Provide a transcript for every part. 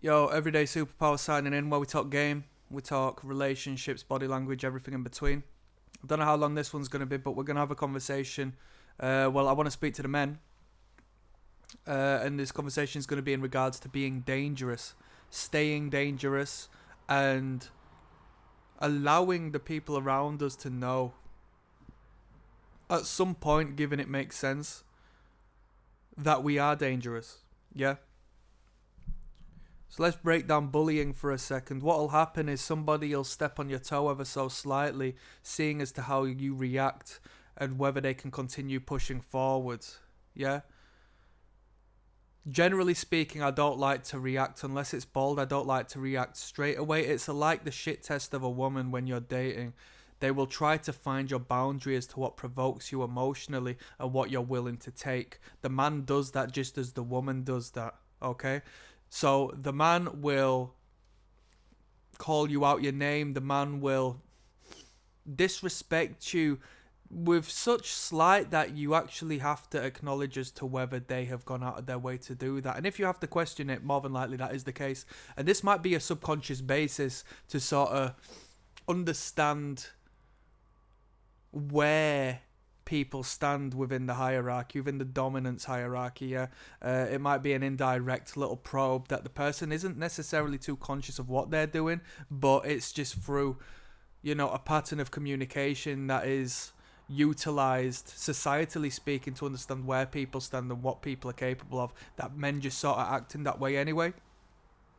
Yo, everyday superpower signing in where we talk game, we talk relationships, body language, everything in between. I don't know how long this one's going to be, but we're going to have a conversation. Well, I want to speak to the men, and this conversation is going to be in regards to being dangerous, staying dangerous, and allowing the people around us to know. At some point, given it makes sense, that we are dangerous. Yeah? So let's break down bullying for a second. What'll happen is somebody will step on your toe ever so slightly, seeing as to how you react and whether they can continue pushing forwards. Yeah? Generally speaking, I don't like to react unless it's bold. I don't like to react straight away. It's like the shit test of a woman when you're dating. They will try to find your boundary as to what provokes you emotionally and what you're willing to take. The man does that just as the woman does that. Okay? So the man will call you out your name. The man will disrespect you with such slight that you actually have to acknowledge as to whether they have gone out of their way to do that. And if you have to question it, more than likely that is the case. And this might be a subconscious basis to sort of understand where people stand within the hierarchy, within the dominance hierarchy. Yeah, it might be an indirect little probe that the person isn't necessarily too conscious of what they're doing, but it's just through, a pattern of communication that is utilized societally speaking to understand where people stand and what people are capable of, that men just sort of act in that way anyway.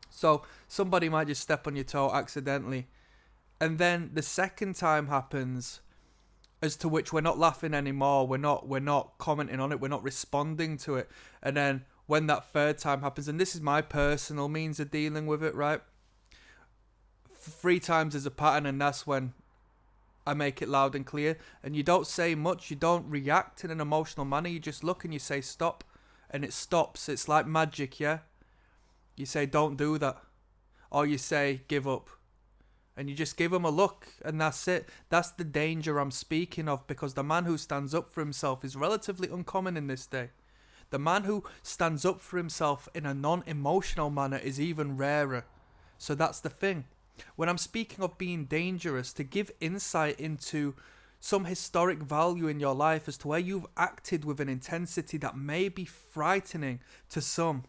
So somebody might just step on your toe accidentally, and then the second time happens, as to which we're not laughing anymore, we're not commenting on it, we're not responding to it. And then when that third time happens, and this is my personal means of dealing with it, right? 3 times is a pattern, and that's when I make it loud and clear. And you don't say much, you don't react in an emotional manner, you just look and you say stop, and it stops. It's like magic, yeah? You say don't do that, or you say give up. And you just give him a look, and that's it. That's the danger I'm speaking of, because the man who stands up for himself is relatively uncommon in this day. The man who stands up for himself in a non-emotional manner is even rarer. So that's the thing. When I'm speaking of being dangerous, to give insight into some historic value in your life as to where you've acted with an intensity that may be frightening to some,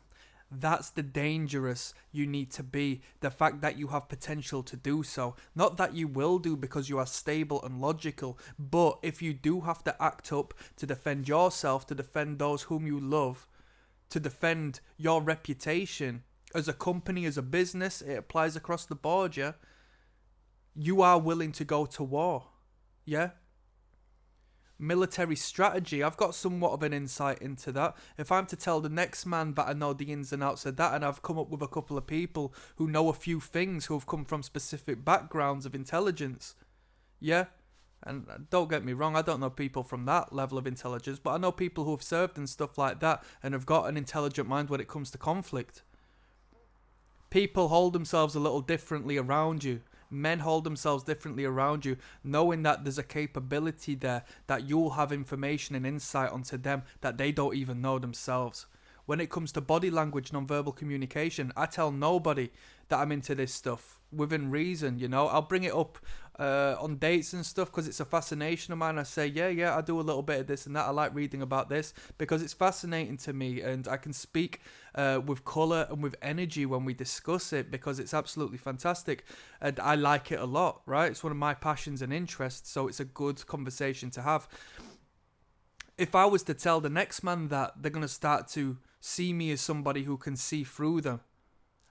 that's the dangerous you need to be. The fact that you have potential to do so. Not that you will do because you are stable and logical, but if you do have to act up to defend yourself, to defend those whom you love, to defend your reputation as a company, as a business, it applies across the board, yeah? You are willing to go to war, yeah? Military strategy, I've got somewhat of an insight into that. If I'm to tell the next man that I know the ins and outs of that, and I've come up with a couple of people who know a few things, who have come from specific backgrounds of intelligence, yeah? And don't get me wrong, I don't know people from that level of intelligence, but I know people who have served and stuff like that and have got an intelligent mind when it comes to conflict. People hold themselves a little differently around you. Men hold themselves differently around you, knowing that there's a capability there, that you'll have information and insight onto them that they don't even know themselves. When it comes to body language, non-verbal communication, I tell nobody that I'm into this stuff within reason, I'll bring it up on dates and stuff because it's a fascination of mine. I say, yeah, I do a little bit of this and that. I like reading about this because it's fascinating to me, and I can speak with colour and with energy when we discuss it because it's absolutely fantastic, and I like it a lot, right? It's one of my passions and interests, so it's a good conversation to have. If I was to tell the next man that, they're going to start to see me as somebody who can see through them.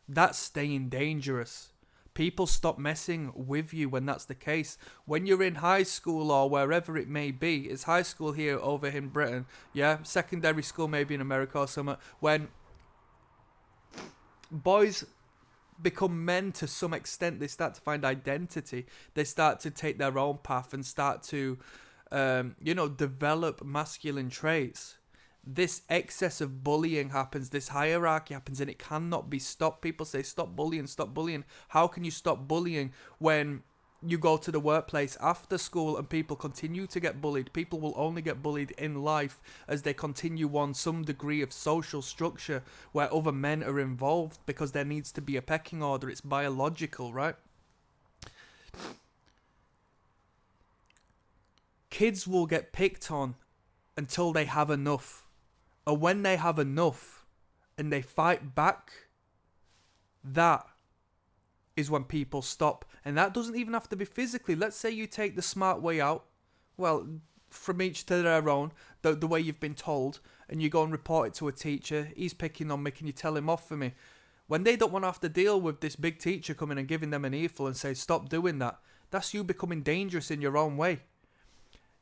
That's staying dangerous. People stop messing with you when that's the case. When you're in high school or wherever it may be, it's high school here over in Britain, yeah, secondary school maybe in America or something, when boys become men to some extent, they start to find identity, they start to take their own path and start to develop masculine traits. This excess of bullying happens, this hierarchy happens, and it cannot be stopped. People say, stop bullying. How can you stop bullying when You go to the workplace after school and people continue to get bullied. People will only get bullied in life as they continue on some degree of social structure where other men are involved, because there needs to be a pecking order. It's biological, right? Kids will get picked on until they have enough. And when they have enough and they fight back, that is when people stop. And that doesn't even have to be physically. Let's say you take the smart way out. Well, from each to their own, the way you've been told, and you go and report it to a teacher. He's picking on me, can you tell him off for me? When they don't want to have to deal with this big teacher coming and giving them an earful and say, stop doing that, that's you becoming dangerous in your own way.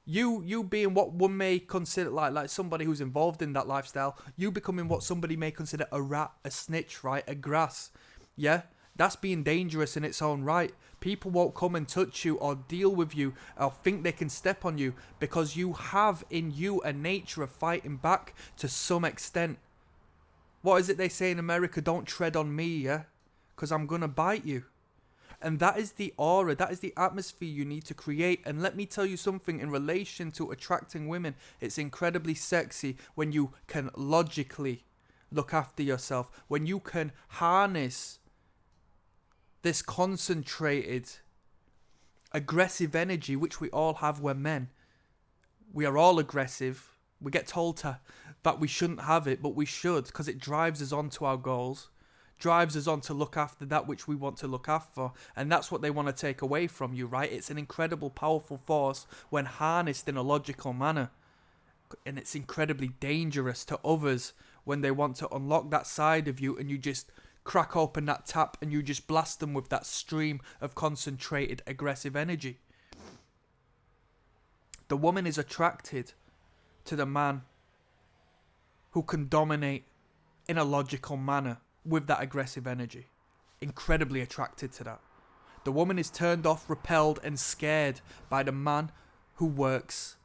You being what one may consider like somebody who's involved in that lifestyle, you becoming what somebody may consider a rat, a snitch, right? A grass. Yeah? That's being dangerous in its own right. People won't come and touch you or deal with you or think they can step on you because you have in you a nature of fighting back to some extent. What is it they say in America? Don't tread on me, yeah? Because I'm going to bite you. And that is the aura, that is the atmosphere you need to create. And let me tell you something in relation to attracting women. It's incredibly sexy when you can logically look after yourself. When you can harness this concentrated, aggressive energy, which we all have. We're men. We are all aggressive. We get told that we shouldn't have it, but we should, because it drives us on to our goals. Drives us on to look after that which we want to look after, and that's what they want to take away from you, right? It's an incredible powerful force when harnessed in a logical manner, and it's incredibly dangerous to others when they want to unlock that side of you, and you just crack open that tap and you just blast them with that stream of concentrated aggressive energy. The woman is attracted to the man who can dominate in a logical manner with that aggressive energy. Incredibly attracted to that. The woman is turned off, repelled and scared by the man who works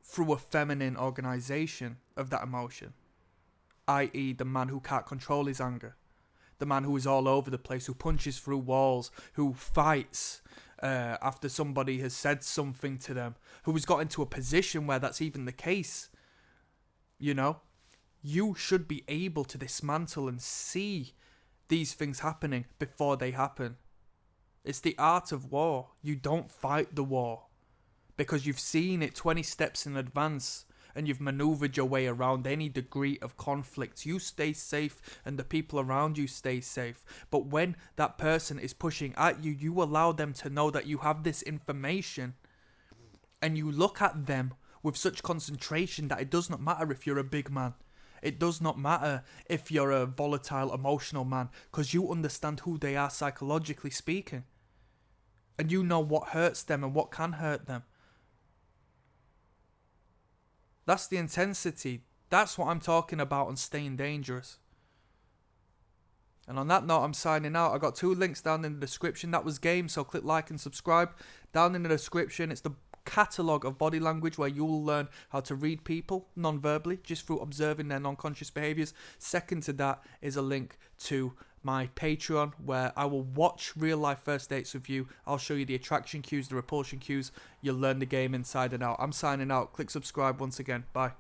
through a feminine organization of that emotion, i.e. the man who can't control his anger, the man who is all over the place, who punches through walls, who fights after somebody has said something to them, who has got into a position where that's even the case. You know, you should be able to dismantle and see these things happening before they happen. It's the art of war. You don't fight the war because you've seen it 20 steps in advance and you've maneuvered your way around any degree of conflict. You stay safe and the people around you stay safe. But when that person is pushing at you, you allow them to know that you have this information, and you look at them with such concentration that it does not matter if you're a big man. It does not matter if you're a volatile, emotional man, because you understand who they are psychologically speaking. And you know what hurts them and what can hurt them. That's the intensity. That's what I'm talking about on staying dangerous. And on that note, I'm signing out. I got 2 links down in the description. That was game, so click like and subscribe. Down in the description, it's the catalogue of body language where you'll learn how to read people non-verbally just through observing their non-conscious behaviours. Second to that is a link to my Patreon where I will watch real life first dates with you. I'll show you the attraction cues, the repulsion cues. You'll learn the game inside and out. I'm signing out. Click subscribe once again. Bye.